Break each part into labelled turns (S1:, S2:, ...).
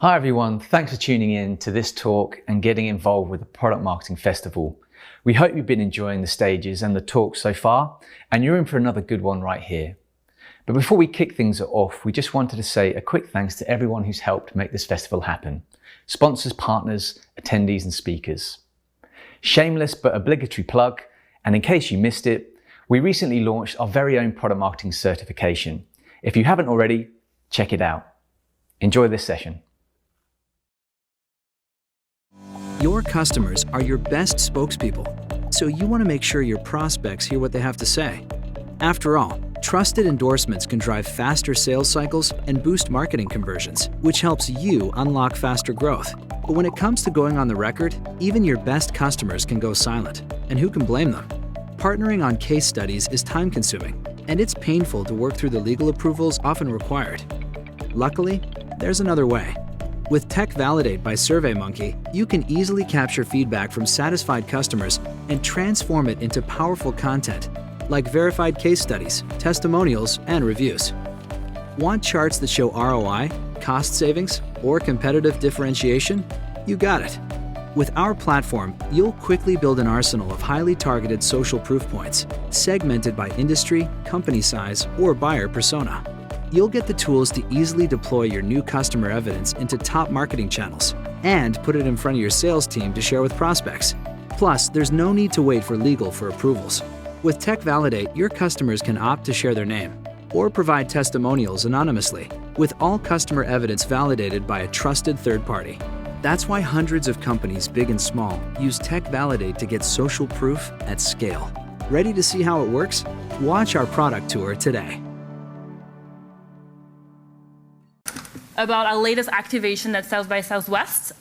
S1: Hi everyone, thanks for tuning in to this talk and getting involved with the Product Marketing Festival. We hope you've been enjoying the stages and the talks so far, and you're in for another good one right here. But before we kick things off, we just wanted to say a quick thanks to everyone who's helped make this festival happen. Sponsors, partners, attendees and speakers. Shameless but obligatory plug, and in case you missed it, we recently launched our very own product marketing certification. If you haven't already, check it out. Enjoy this session.
S2: Your customers are your best spokespeople, so you want to make sure your prospects hear what they have to say. After all, trusted endorsements can drive faster sales cycles and boost marketing conversions, which helps you unlock faster growth. But when it comes to going on the record, even your best customers can go silent, and who can blame them? Partnering on case studies is time-consuming, and it's painful to work through the legal approvals often required. Luckily, there's another way. With Tech Validate by SurveyMonkey, you can easily capture feedback from satisfied customers and transform it into powerful content, like verified case studies, testimonials, and reviews. Want charts that show ROI, cost savings, or competitive differentiation? You got it. With our platform, you'll quickly build an arsenal of highly targeted social proof points, segmented by industry, company size, or buyer persona. You'll get the tools to easily deploy your new customer evidence into top marketing channels and put it in front of your sales team to share with prospects. Plus, there's no need to wait for legal for approvals. With Tech Validate, your customers can opt to share their name or provide testimonials anonymously, with all customer evidence validated by a trusted third party. That's why hundreds of companies, big and small, use Tech Validate to get social proof at scale. Ready to see how it works? Watch our product tour today.
S3: About our latest activation at South by Southwest.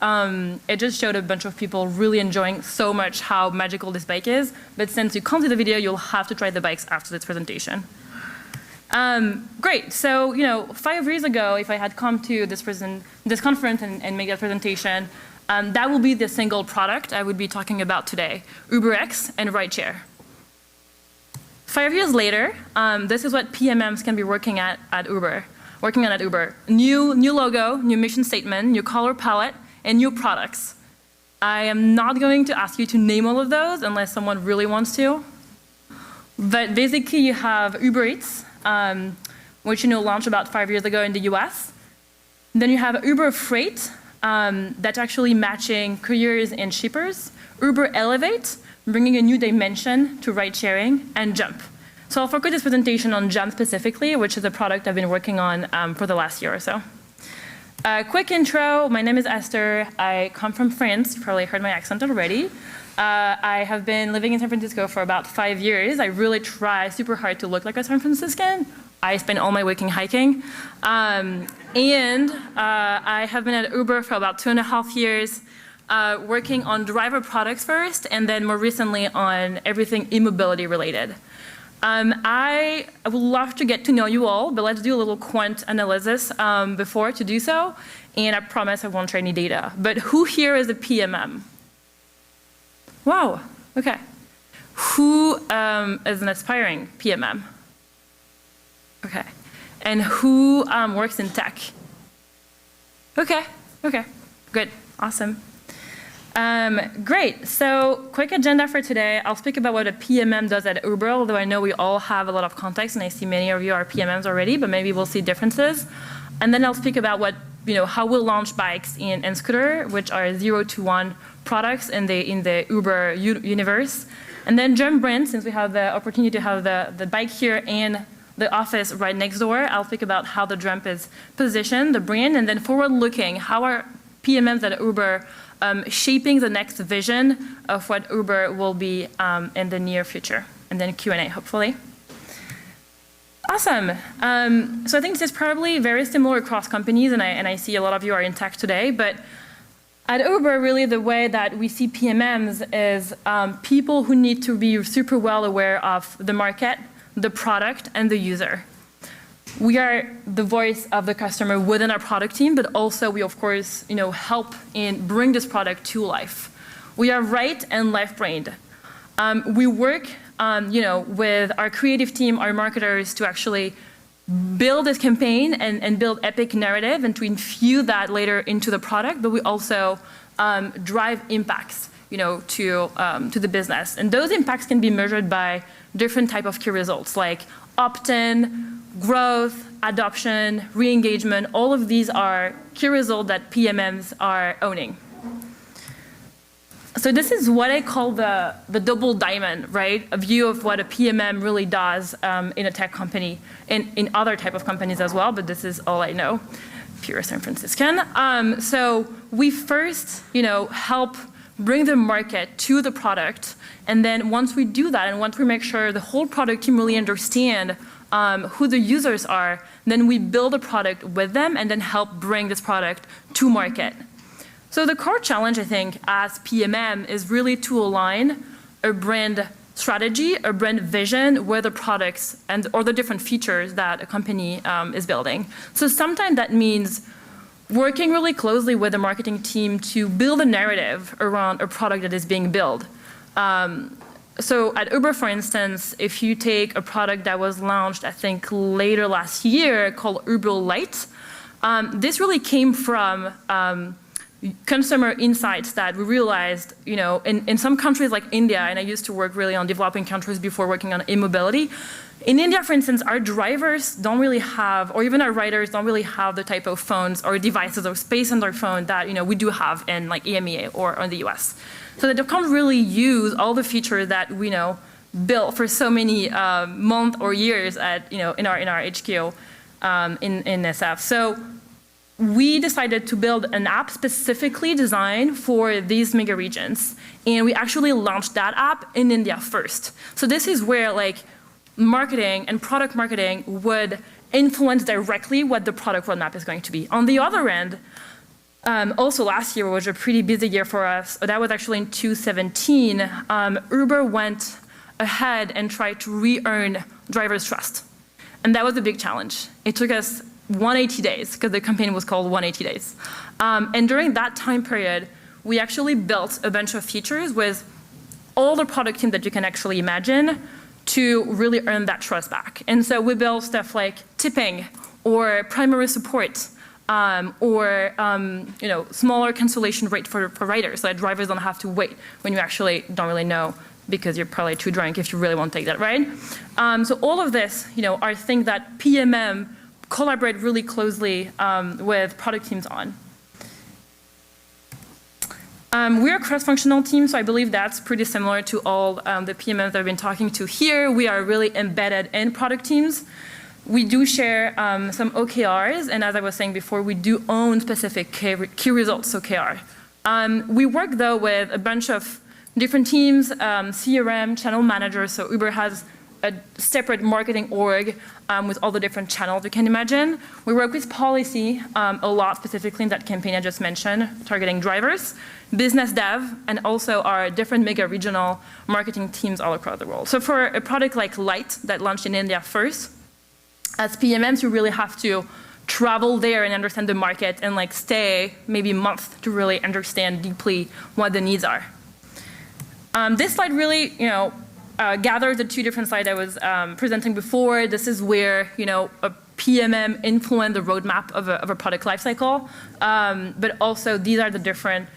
S3: It just showed a bunch of people really enjoying so much how magical this bike is. But since you can't see the video, you'll have to try the bikes after this presentation. Great. So, 5 years ago, if I had come to this conference and made that presentation, that will be the single product I would be talking about today: UberX and Rideshare. 5 years later, this is what PMMs can be working on at Uber. New logo, new mission statement, new color palette, and new products. I am not going to ask you to name all of those unless someone really wants to. But basically you have Uber Eats, which launched about 5 years ago in the US. Then you have Uber Freight, that's actually matching couriers and shippers. Uber Elevate, bringing a new dimension to ride sharing, and Jump. So I'll focus this presentation on Jump specifically, which is a product I've been working on for the last year or so. Quick intro, my name is Esther. I come from France. You probably heard my accent already. I have been living in San Francisco for about 5 years. I really try super hard to look like a San Franciscan. I spend all my weekend hiking. I have been at Uber for about 2.5 years, working on driver products first, and then more recently on everything e-mobility related. I would love to get to know you all, but let's do a little quant analysis before to do so, and I promise I won't share any data. But who here is a PMM? Wow, okay. Who is an aspiring PMM? Okay. And who works in tech? Okay, good, awesome. Great, so quick agenda for today. I'll speak about what a PMM does at Uber, although I know we all have a lot of context and I see many of you are PMMs already, but maybe we'll see differences. And then I'll speak about how we'll launch bikes and scooter, which are 0 to 1 products in the Uber universe. And then Jump brand, since we have the opportunity to have the bike here and the office right next door, I'll speak about how the Jump is positioned, the brand, and then forward-looking, how are PMMs at Uber shaping the next vision of what Uber will be in the near future, and then Q&A, hopefully. Awesome. So I think this is probably very similar across companies, and I see a lot of you are in tech today, but at Uber, really the way that we see PMMs is people who need to be super well aware of the market, the product, and the user. We are the voice of the customer within our product team, but also we, of course, help in bring this product to life. We are right and left-brained. We work, with our creative team, our marketers, to actually build this campaign and build epic narrative and to infuse that later into the product, but we also drive impacts, to the business. And those impacts can be measured by different type of key results like opt-in, growth, adoption, re-engagement. All of these are key results that PMMs are owning. So this is what I call the double diamond, right? A view of what a PMM really does in a tech company, in other type of companies as well, but this is all I know, pure San Franciscan. So we first, help bring the market to the product, and then once we do that, and once we make sure the whole product team really understand who the users are, then we build a product with them and then help bring this product to market. So the core challenge, I think, as PMM is really to align a brand strategy, a brand vision with the products or the different features that a company is building. So sometimes that means working really closely with the marketing team to build a narrative around a product that is being built. So at Uber, for instance, if you take a product that was launched, I think, later last year called Uber Lite, this really came from consumer insights that we realized, in some countries like India, and I used to work really on developing countries before working on e-mobility. In India, for instance, our drivers don't really have, or even our riders don't really have the type of phones or devices or space on their phone that we do have in like EMEA or in the US. So they can't really use all the features that we built for so many months or years at in our HQ in SF. So we decided to build an app specifically designed for these mega regions, and we actually launched that app in India first. So this is where marketing and product marketing would influence directly what the product roadmap is going to be. On the other end, also last year was a pretty busy year for us. That was actually in 2017. Uber went ahead and tried to re-earn drivers' trust. And that was a big challenge. It took us 180 days, because the campaign was called 180 days. And during that time period, we actually built a bunch of features with all the product team that you can actually imagine to really earn that trust back. And so we built stuff like tipping or primary support, or smaller cancellation rate for riders, so that drivers don't have to wait when you actually don't really know because you're probably too drunk if you really want to take that ride. So all of this, are things that PMM collaborate really closely with product teams on. We're a cross-functional team, so I believe that's pretty similar to all the PMMs that I've been talking to here. We are really embedded in product teams. We do share some OKRs, and as I was saying before, we do own specific key results OKR. We work, though, with a bunch of different teams, CRM, channel managers, so Uber has a separate marketing org with all the different channels you can imagine. We work with policy a lot, specifically in that campaign I just mentioned, targeting drivers, business dev, and also our different mega regional marketing teams all across the world. So for a product like Lite that launched in India first, as PMMs, you really have to travel there and understand the market and stay maybe a month to really understand deeply what the needs are. This slide really, gathers the two different slides I was presenting before. This is where, a PMM influence the roadmap of a product lifecycle. But also, these are the different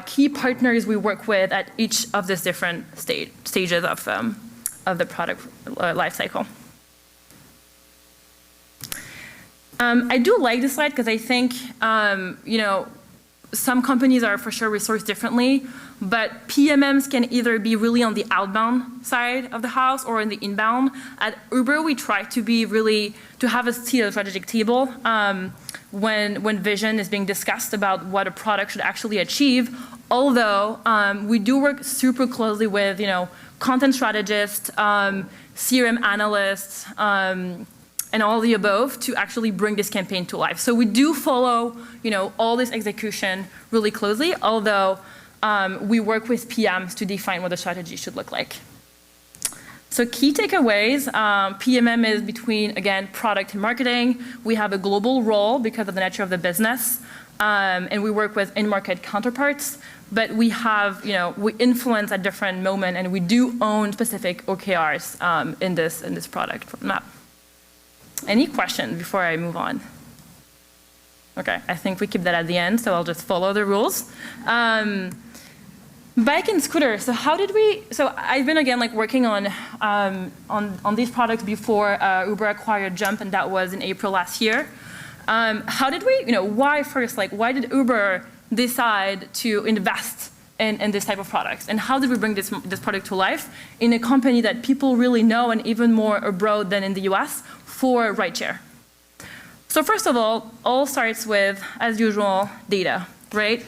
S3: key partners we work with at each of these different stages of the product lifecycle. I do like this slide because I think, some companies are for sure resourced differently, but PMMs can either be really on the outbound side of the house or in the inbound. At Uber, we try to have a seat at the strategic table when vision is being discussed about what a product should actually achieve. Although we do work super closely with, content strategists, CRM analysts, and all the above to actually bring this campaign to life. So we do follow, all this execution really closely, although we work with PMs to define what the strategy should look like. So key takeaways, PMM is between, again, product and marketing. We have a global role because of the nature of the business, and we work with in-market counterparts, but we have, we influence at different moments, and we do own specific OKRs in this product map. Any questions before I move on? Okay, I think we keep that at the end, so I'll just follow the rules. Bike and scooter. So how did we? So I've been again working on these products before Uber acquired Jump, and that was in April last year. How did we? Why first? Why did Uber decide to invest in this type of products? And how did we bring this product to life in a company that people really know, and even more abroad than in the US, for rideshare? So first of all starts with, as usual, data, right?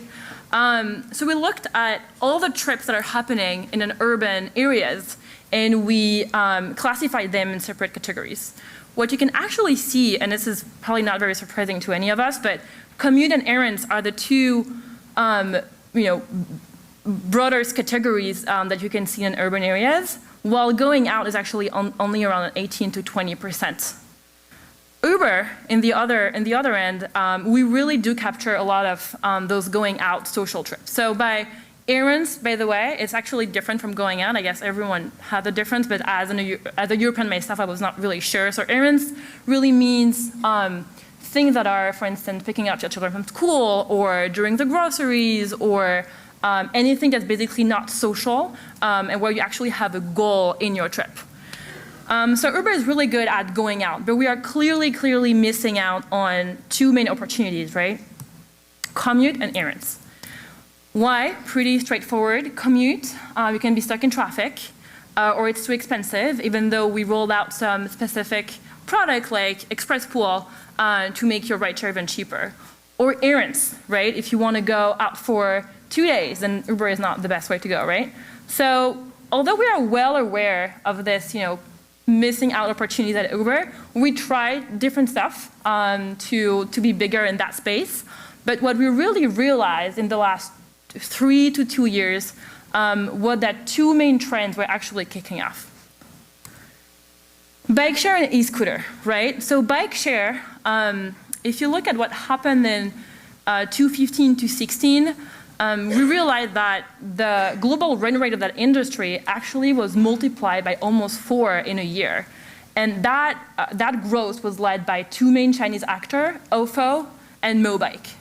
S3: So we looked at all the trips that are happening in an urban areas, and we classified them in separate categories. What you can actually see, and this is probably not very surprising to any of us, but commute and errands are the two, broadest categories that you can see in urban areas, while going out is actually only around 18 to 20%. Uber, in the other end, we really do capture a lot of those going out social trips. So by errands, by the way, it's actually different from going out. I guess everyone had a difference, but as a European myself, I was not really sure. So errands really means things that are, for instance, picking up your children from school, or doing the groceries, or anything that's basically not social, and where you actually have a goal in your trip. So Uber is really good at going out, but we are clearly missing out on two main opportunities, right? Commute and errands. Why? Pretty straightforward. Commute, you can be stuck in traffic, or it's too expensive, even though we rolled out some specific product like Express Pool to make your rideshare even cheaper. Or errands, right? If you want to go out for 2 days, then Uber is not the best way to go, right? So although we are well aware of this, missing out opportunities at Uber, we tried different stuff to be bigger in that space. But what we really realized in the last 3 to 2 years was that two main trends were actually kicking off. Bike share and e-scooter, right? So bike share, if you look at what happened in 2015 to 16, we realized that the global run rate of that industry actually was multiplied by almost 4 in a year. And that growth was led by two main Chinese actors, Ofo and Mobike.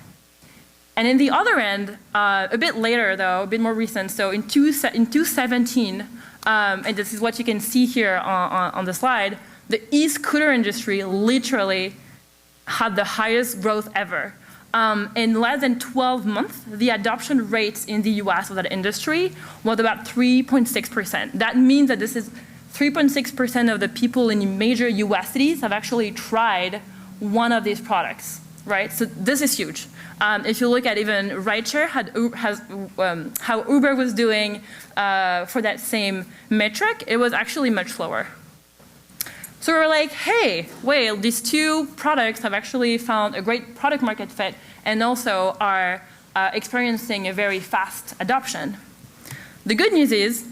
S3: And in the other end, a bit later though, a bit more recent, so in 2017, and this is what you can see here on the slide, the e-scooter industry literally had the highest growth ever. In less than 12 months, the adoption rates in the US of that industry was about 3.6%. That means that this is 3.6% of the people in major US cities have actually tried one of these products, right? So this is huge. If you look at even rideshare, how Uber was doing for that same metric, it was actually much lower. So we were like, hey, wait, these two products have actually found a great product market fit and also are experiencing a very fast adoption. The good news is,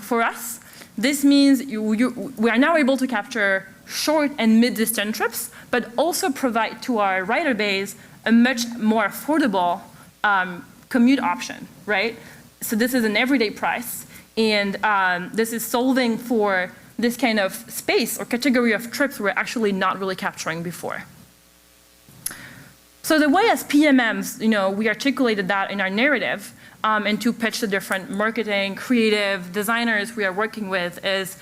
S3: for us, this means we are now able to capture short and mid-distance trips, but also provide to our rider base a much more affordable commute option, right? So this is an everyday price, and this is solving for this kind of space or category of trips we're actually not really capturing before. So the way as PMMs, we articulated that in our narrative, and to pitch the different marketing, creative designers we are working with is,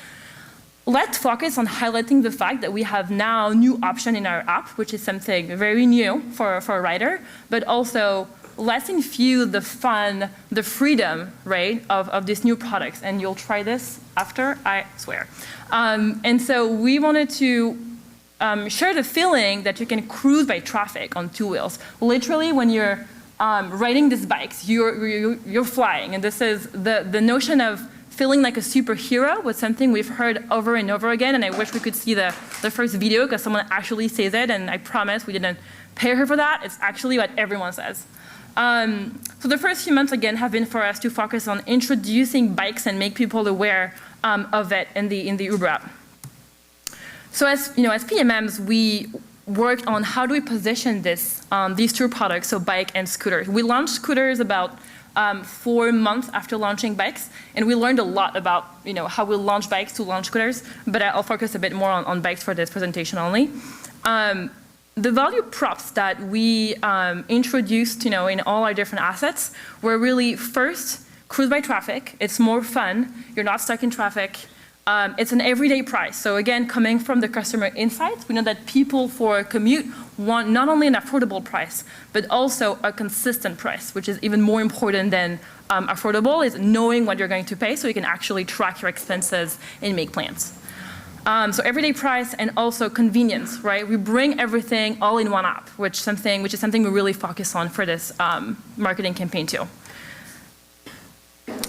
S3: let's focus on highlighting the fact that we have now new option in our app, which is something very new for a rider, but also let's infuse the fun, the freedom, right, of these new products. And you'll try this after, I swear. And so we wanted to share the feeling that you can cruise by traffic on 2 wheels. Literally, when you're riding these bikes, you're flying. And this is the notion of feeling like a superhero was something we've heard over and over again. And I wish we could see the first video, because someone actually says it. And I promise we didn't pay her for that. It's actually what everyone says. So the first few months, again, have been for us to focus on introducing bikes and make people aware of it in the Uber app. So as PMMs, we worked on how do we position these two products, so bike and scooters. We launched scooters about 4 months after launching bikes, and we learned a lot about how we launch bikes to launch scooters, but I'll focus a bit more on bikes for this presentation only. The value props that we introduced in all our different assets were really, first, cruise by traffic. It's more fun. You're not stuck in traffic. It's an everyday price. So again, coming from the customer insights, we know that people for a commute want not only an affordable price, but also a consistent price, which is even more important than affordable, is knowing what you're going to pay so you can actually track your expenses and make plans. So everyday price and also convenience, right? We bring everything all in one app, which is something we really focus on for this marketing campaign too.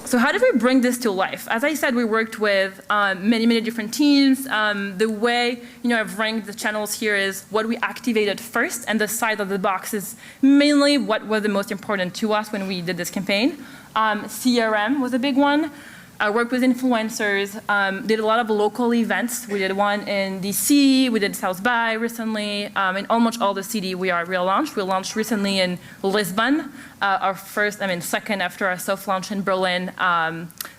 S3: So how did we bring this to life? As I said, we worked with many different teams. The way I've ranked the channels here is what we activated first, and the size of the box is mainly what was the most important to us when we did this campaign. CRM was a big one. I worked with influencers, did a lot of local events. We did one in DC, we did South by recently, in almost all the city we launched. We launched recently in Lisbon, our second after our soft launch in Berlin,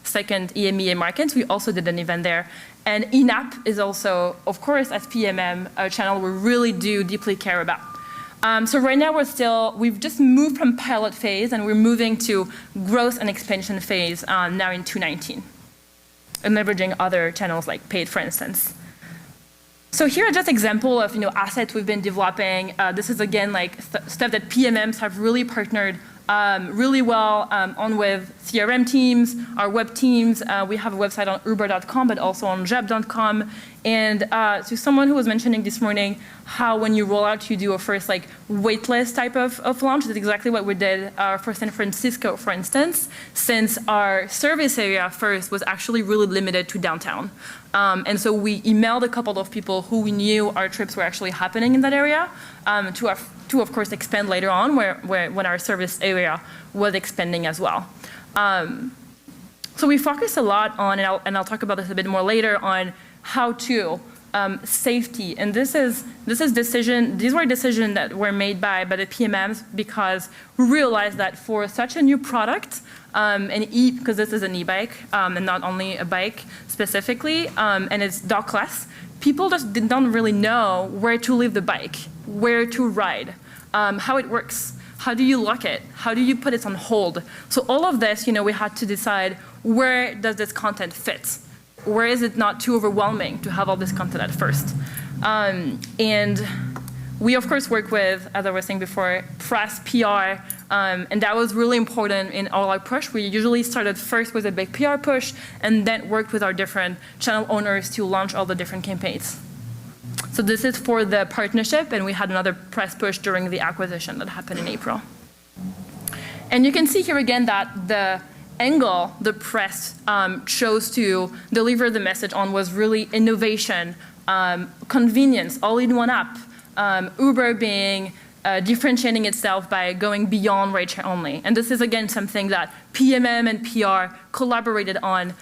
S3: second EMEA markets. We also did an event there. And in-app is also, of course, as PMM, a channel we really do deeply care about. So right now we've just moved from pilot phase and we're moving to growth and expansion phase now in 2019, and leveraging other channels like paid, for instance. So here are just example of assets we've been developing. This is again stuff that PMMs have really partnered really well on with CRM teams, our web teams. We have a website on uber.com, but also on jeb.com. And to someone who was mentioning this morning how when you roll out, you do a first waitlist type of launch. That's exactly what we did for San Francisco, for instance, since our service area first was actually really limited to downtown. And so we emailed a couple of people who we knew our trips were actually happening in that area to of course expand later on when our service area was expanding as well. So we focus a lot on, and I'll talk about this a bit more later, on how to safety. And these were decisions that were made by the PMMs because we realized that for such a new product, because this is an e-bike and not only a bike specifically, and it's dockless, people just don't really know where to leave the bike, where to ride, how it works. How do you lock it? How do you put it on hold? So all of this, we had to decide, where does this content fit? Where is it not too overwhelming to have all this content at first? And we, of course, work with, as I was saying before, press, PR, and that was really important in all our push. We usually started first with a big PR push and then worked with our different channel owners to launch all the different campaigns. So this is for the partnership, and we had another press push during the acquisition that happened in April. And you can see here again that the angle the press chose to deliver the message on was really innovation, convenience, all in one app, Uber being differentiating itself by going beyond rideshare only. And this is again something that PMM and PR collaborated on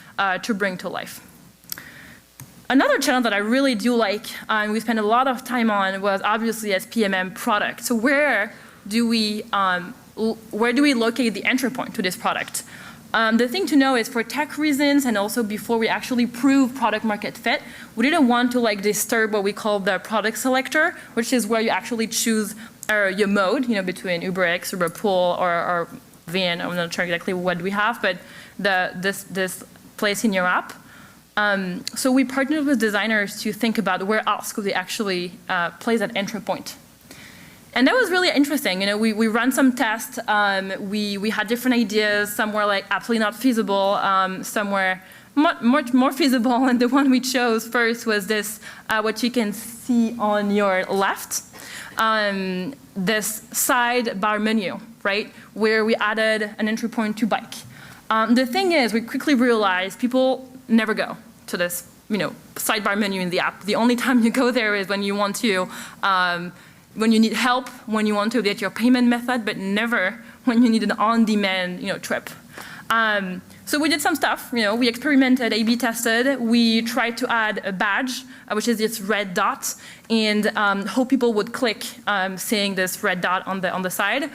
S3: to bring to life. Another channel that I really do like, and we spent a lot of time on, was obviously as PMM product. So where do we locate the entry point to this product? The thing to know is, for tech reasons and also before we actually prove product market fit, we didn't want to disturb what we call the product selector, which is where you actually choose your mode, between UberX, Uberpool, or Van. I'm not sure exactly what we have, but this place in your app. So we partnered with designers to think about where else could we actually place that entry point. And that was really interesting. We ran some tests. We had different ideas. Some were absolutely not feasible. Some were much more feasible. And the one we chose first was this, what you can see on your left, this sidebar menu, right, where we added an entry point to bike. The thing is, we quickly realized people never go to this, sidebar menu in the app. The only time you go there is when you want to, when you need help, when you want to get your payment method, but never when you need an on-demand, trip. So we did some stuff, we experimented, A/B tested. We tried to add a badge, which is this red dot, and hope people would click seeing this red dot on the side.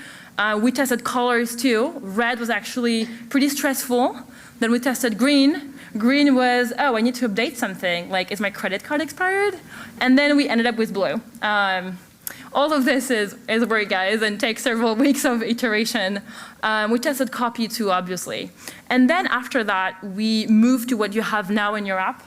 S3: We tested colors too. Red was actually pretty stressful. Then we tested green. Green was, oh, I need to update something, like, is my credit card expired? And then we ended up with blue. All of this is work, guys, and takes several weeks of iteration. We tested copy too, obviously. And then after that, we moved to what you have now in your app,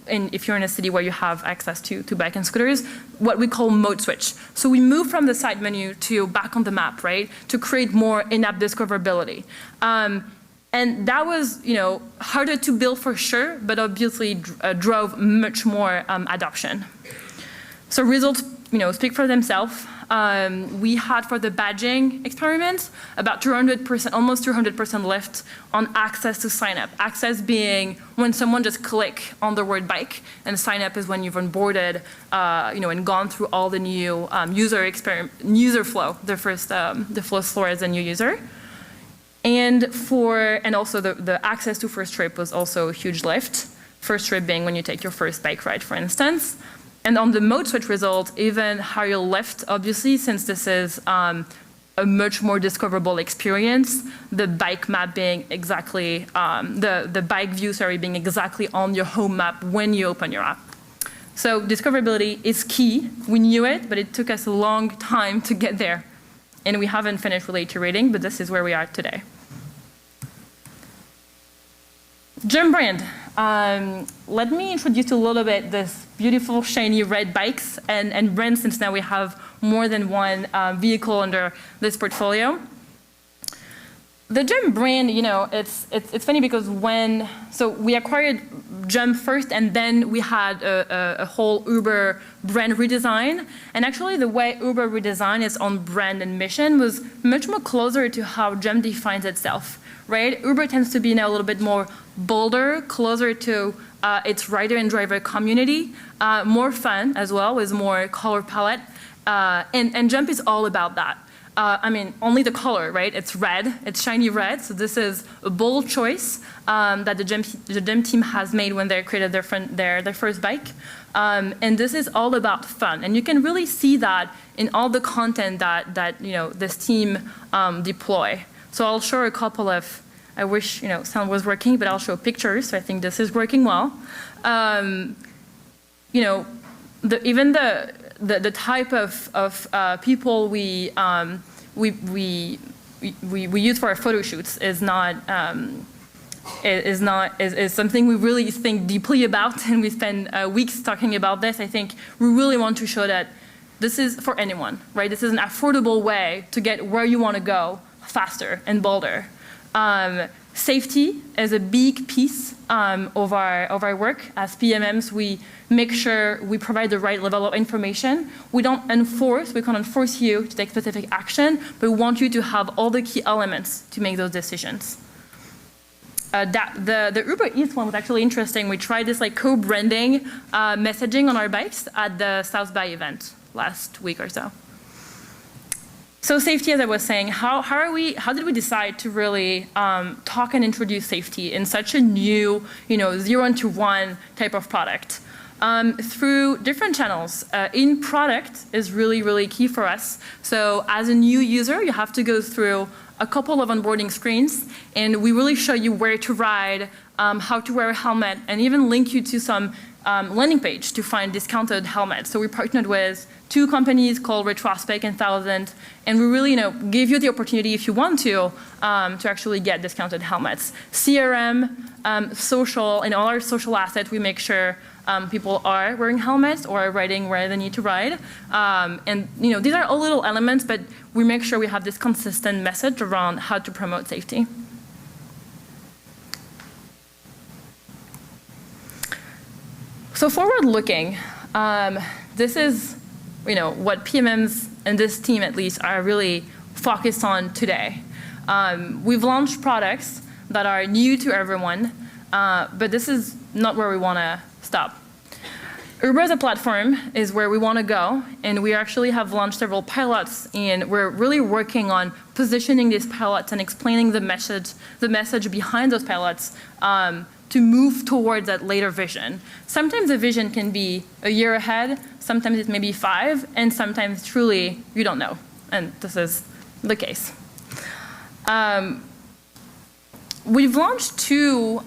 S3: and if you're in a city where you have access to bike and scooters, what we call mode switch. So we moved from the side menu to back on the map, right, to create more in-app discoverability. And that was, harder to build for sure, but obviously drove much more adoption. So results, speak for themselves. We had for the badging experiment about 200%, almost 200% lift on access to sign up. Access being when someone just click on the word bike, and sign up is when you've onboarded, and gone through all the new user flow, the flow store as a new user. And also the access to first trip was also a huge lift. First trip being when you take your first bike ride, for instance. And on the mode switch result, even higher lift, obviously, since this is a much more discoverable experience, the bike map being exactly, the bike view, being exactly on your home map when you open your app. So discoverability is key. We knew it, but it took us a long time to get there. And we haven't finished with iterating, but this is where we are today. Jump brand. Let me introduce a little bit this beautiful, shiny red bikes and brand, since now we have more than one vehicle under this portfolio. The Jump brand, it's funny because so we acquired Jump first, and then we had a whole Uber brand redesign. And actually the way Uber redesigned its own brand and mission was much more closer to how Jump defines itself, right? Uber tends to be now a little bit more bolder, closer to its rider and driver community, more fun as well, with more color palette. And Jump is all about that. Only the color, right? It's red, it's shiny red. So this is a bold choice that the Jump team has made when they created their first bike. And this is all about fun. And you can really see that in all the content that this team deploy. So I'll show a couple of, I wish sound was working, but I'll show pictures. So I think this is working well. Even the type of people we use for our photo shoots is something we really think deeply about, and we spend weeks talking about this. I think we really want to show that this is for anyone, right? This is an affordable way to get where you want to go faster and bolder. Safety is a big piece of our work. As PMMs, we make sure we provide the right level of information. We can't enforce you to take specific action, but we want you to have all the key elements to make those decisions. The Uber Eats one was actually interesting. We tried this co-branding messaging on our bikes at the South by event last week or so. So safety, as I was saying, how did we decide to really talk and introduce safety in such a new, 0 to 1 type of product? Through different channels. In product is really, really key for us. So as a new user, you have to go through a couple of onboarding screens, and we really show you where to ride, how to wear a helmet, and even link you to some landing page to find discounted helmets. So we partnered with 2 companies called Retrospect and 1000, and we really, give you the opportunity, if you want to actually get discounted helmets. CRM, social, and all our social assets, we make sure people are wearing helmets or are riding where they need to ride. And these are all little elements, but we make sure we have this consistent message around how to promote safety. So forward looking, this is what PMMs and this team at least are really focused on today. We've launched products that are new to everyone, but this is not where we want to stop. Uber as a platform is where we want to go, and we actually have launched several pilots, and we're really working on positioning these pilots and explaining the message behind those pilots to move towards that later vision. Sometimes the vision can be a year ahead, sometimes it may be 5, and sometimes truly you don't know, and this is the case. We've launched 2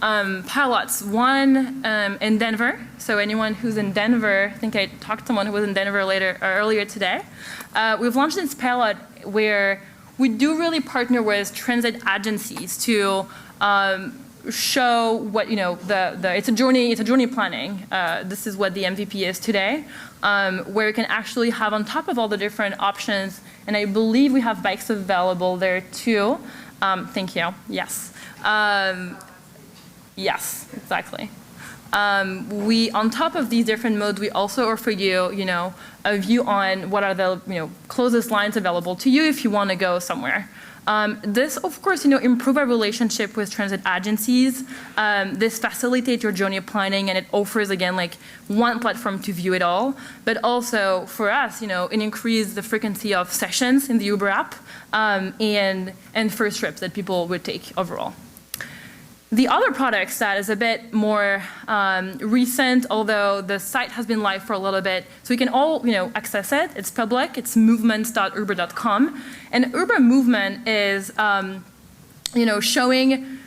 S3: pilots, one in Denver. So anyone who's in Denver, I think I talked to someone who was in Denver earlier today. We've launched this pilot where we do really partner with transit agencies to show what, it's a journey planning. This is what the MVP is today, where you can actually have on top of all the different options, and I believe we have bikes available there too. Thank you, yes. Yes, exactly. On top of these different modes, we also offer you, a view on what are the, closest lines available to you if you want to go somewhere. This, of course, improve our relationship with transit agencies. This facilitates your journey planning, and it offers, again, like one platform to view it all. But also, for us, it increases the frequency of sessions in the Uber app and first trips that people would take overall. The other products that is a bit more recent, although the site has been live for a little bit, so we can all access it. It's public. It's movements.uber.com, and Uber Movement is showing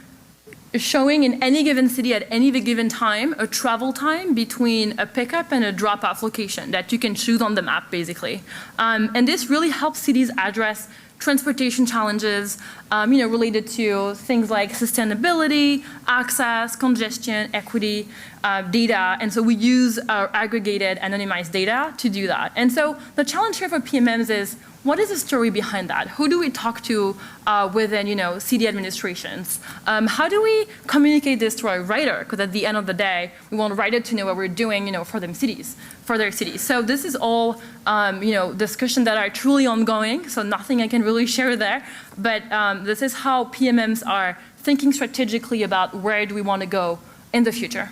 S3: in any given city at any given time a travel time between a pickup and a drop-off location that you can choose on the map, basically. And this really helps cities address transportation challenges, related to things like sustainability, access, congestion, equity, data. And so we use our aggregated, anonymized data to do that. And so the challenge here for PMMs is, what is the story behind that? Who do we talk to within, city administrations? How do we communicate this to our rider? Because at the end of the day, we want a rider to know what we're doing, for their cities. So this is all, discussions that are truly ongoing. So nothing I can really share there. But this is how PMMs are thinking strategically about where do we want to go in the future.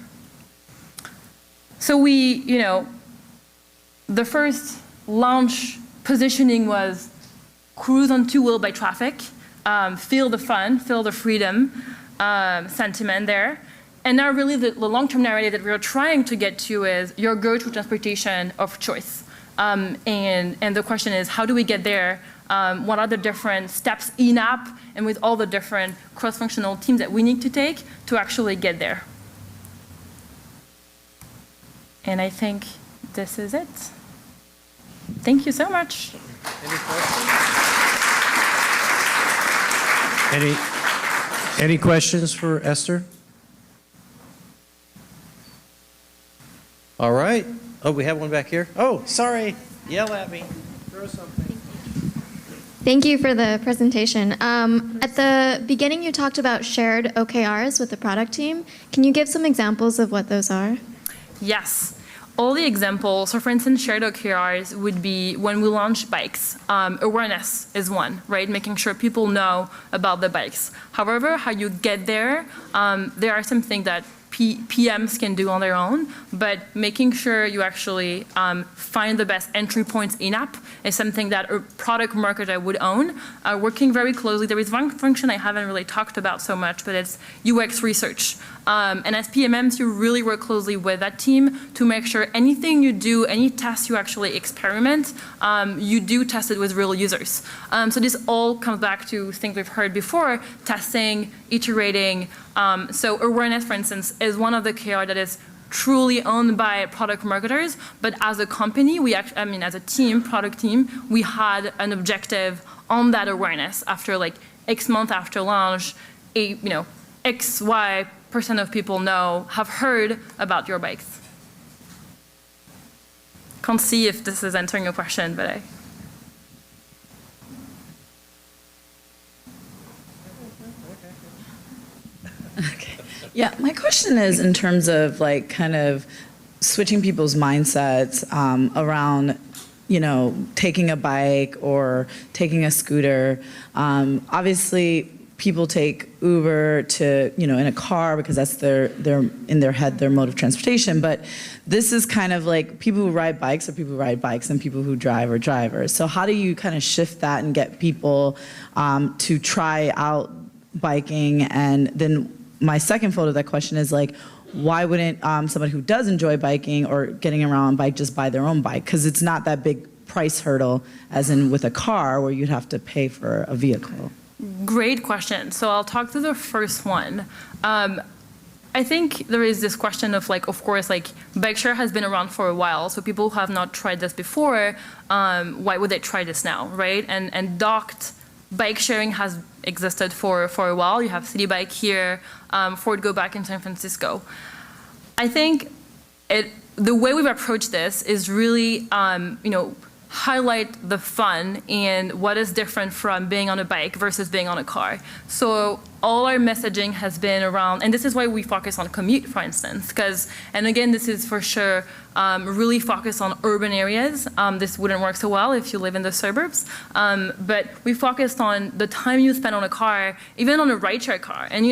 S3: So we, the first launch positioning was cruise on 2 wheels by traffic, feel the fun, feel the freedom sentiment there. And now really the long-term narrative that we're trying to get to is your go-to transportation of choice. And the question is, how do we get there? What are the different steps in-app and with all the different cross-functional teams that we need to take to actually get there? And I think this is it. Thank you so much.
S4: Any questions? Any questions for Esther? All right. Oh, we have one back here. Oh, sorry. Yell at me. Throw something.
S5: Thank you for the presentation. At the beginning, you talked about shared OKRs with the product team. Can you give some examples of what those are?
S3: Yes. All the examples, so for instance, shared OKRs would be when we launch bikes. Awareness is one, right? Making sure people know about the bikes. However, how you get there, there are some things that PMs can do on their own, but making sure you actually find the best entry points in-app is something that a product marketer would own. Working very closely, there is one function I haven't really talked about so much, but it's UX research. And as PMMs, you really work closely with that team to make sure anything you do, any test you actually experiment, you do test it with real users. So this all comes back to things we've heard before, testing, iterating. So awareness, for instance, is one of the KR that is truly owned by product marketers, but as a company, as a team, product team, we had an objective on that awareness after like X months after launch, X, Y % of people have heard about your bikes. Can't see if this is answering your question, but
S6: Okay. Yeah, my question is in terms of like kind of switching people's mindsets around, taking a bike or taking a scooter. Obviously, people take Uber to, in a car because that's their in their head, their mode of transportation. But this is kind of like people who ride bikes are people who ride bikes and people who drive are drivers. So how do you kind of shift that and get people to try out biking? And then my second fold of that question is like, why wouldn't somebody who does enjoy biking or getting around on bike just buy their own bike? Because it's not that big price hurdle as in with a car where you'd have to pay for a vehicle.
S3: Great question. So I'll talk to the first one. I think there is this question of like, of course, like bike share has been around for a while. So people who have not tried this before, why would they try this now, right? And docked bike sharing has existed for a while. You have City Bike here, Ford Go Back in San Francisco. I think the way we've approached this is really, highlight the fun and what is different from being on a bike versus being on a car. So all our messaging has been around, and this is why we focus on commute, for instance, and again, this is for sure really focused on urban areas. This wouldn't work so well if you live in the suburbs, but we focused on the time you spend on a car, even on a rideshare car. And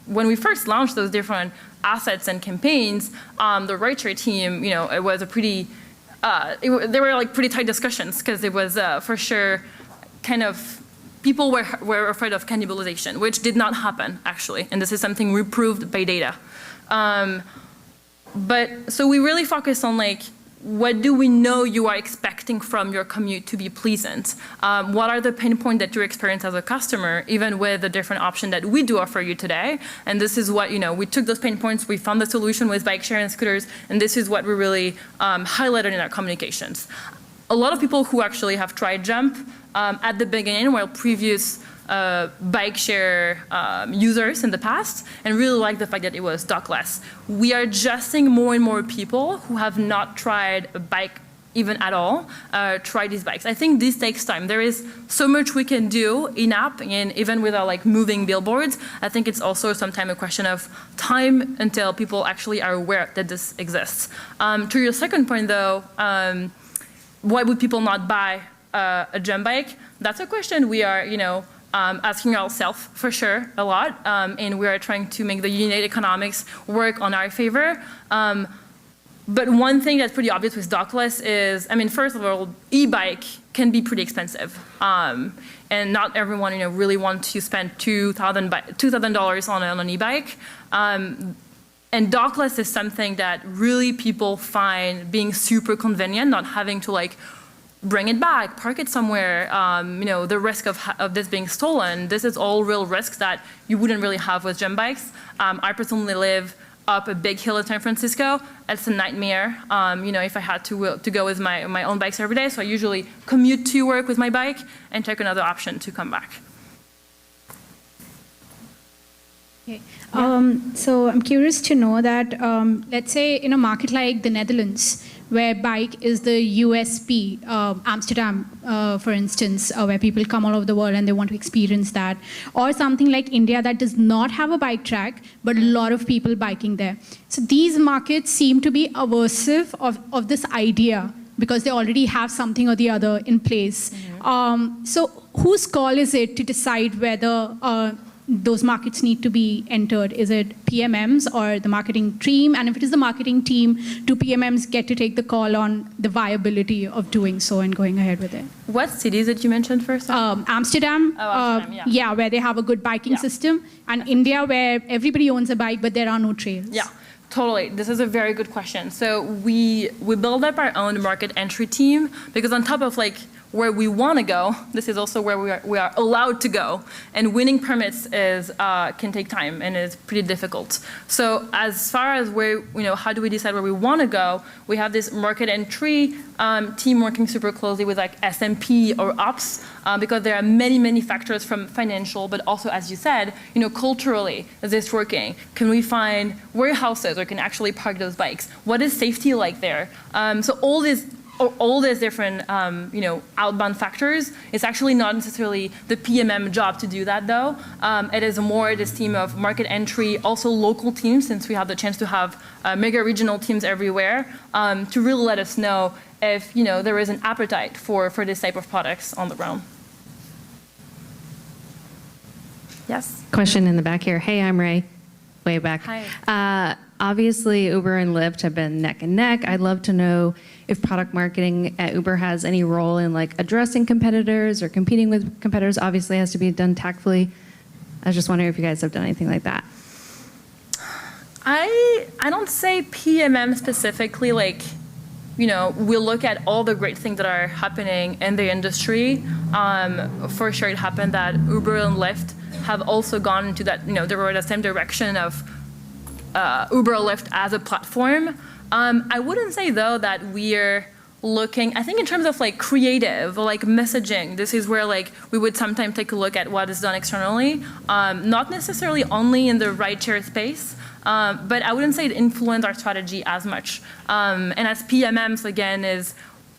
S3: when we first launched those different assets and campaigns, the rideshare team, it was a pretty there were like pretty tight discussions because it was for sure kind of people were afraid of cannibalization, which did not happen actually, and this is something we proved by data. But so we really focus on like, what do we know you are expecting from your commute to be pleasant? What are the pain points that you experience as a customer, even with the different option that we do offer you today? And this is what, we took those pain points, we found the solution with bike share and scooters, and this is what we really highlighted in our communications. A lot of people who actually have tried Jump at the beginning, while previous bike share users in the past, and really like the fact that it was dockless. We are just seeing more and more people who have not tried a bike even at all, try these bikes. I think this takes time. There is so much we can do in-app, and even without like moving billboards. I think it's also sometimes a question of time until people actually are aware that this exists. To your second point though, why would people not buy a Jump bike? That's a question we are, asking ourselves for sure a lot, and we are trying to make the unit economics work on our favor. But one thing that's pretty obvious with dockless is, first of all, e-bike can be pretty expensive, and not everyone really wants to spend $2,000 on an e-bike. And dockless is something that really people find being super convenient, not having to like bring it back, park it somewhere, the risk of this being stolen. This is all real risks that you wouldn't really have with Jump bikes. I personally live up a big hill in San Francisco. It's a nightmare, if I had to go with my own bikes every day. So I usually commute to work with my bike and take another option to come back.
S7: Okay. So I'm curious to know that, let's say in a market like the Netherlands, where bike is the USP, Amsterdam, for instance, where people come all over the world and they want to experience that, or something like India that does not have a bike track, but a lot of people biking there. So these markets seem to be aversive of this idea because they already have something or the other in place. Mm-hmm. So whose call is it to decide whether those markets need to be entered? Is it PMMs or the marketing team? And if it is the marketing team, do PMMs get to take the call on the viability of doing so and going ahead with it?
S3: What cities did you mention first?
S7: Amsterdam, yeah, where they have a good biking system, and India, where everybody owns a bike, but there are no trails.
S3: Yeah. Totally. This is a very good question. So we build up our own market entry team because on top of like where we want to go, this is also where we are allowed to go. And winning permits can take time and is pretty difficult. So as far as where, how do we decide where we want to go? We have this market entry team working super closely with like SMP or ops because there are many, many factors from financial, but also, as you said, culturally, is this working? Can we find warehouses where we can actually park those bikes? What is safety like there? So all these different, outbound factors. It's actually not necessarily the PMM job to do that, though. It is more this team of market entry, also local teams, since we have the chance to have mega regional teams everywhere, to really let us know if there is an appetite for this type of products on the ground. Yes.
S8: Question in the back here. Hey, I'm Ray. Way back.
S3: Hi.
S8: Obviously, Uber and Lyft have been neck and neck. I'd love to know if product marketing at Uber has any role in like addressing competitors or competing with competitors. Obviously, it has to be done tactfully. I was just wondering if you guys have done anything like that.
S3: I don't say PMM specifically, like, you know, we look at all the great things that are happening in the industry. For sure, it happened that Uber and Lyft have also gone into that, you know, they were in the same direction of Uber or Lyft as a platform. I wouldn't say, though, that we're looking, I think in terms of like creative or like messaging, this is where like we would sometimes take a look at what is done externally, not necessarily only in the rideshare space, but I wouldn't say it influenced our strategy as much. And as PMMs, again, is,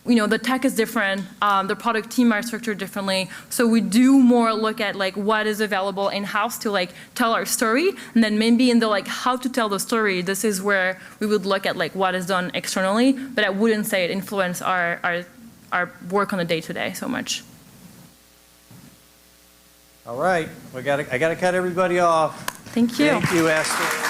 S3: you know, the tech is different, the product team are structured differently, so we do more look at like what is available in-house to like tell our story, and then maybe in the like how to tell the story, this is where we would look at like what is done externally, but I wouldn't say it influenced our work on the day-to-day so much.
S4: All right, I got to cut everybody off.
S3: Thank you.
S4: Thank you, Esther.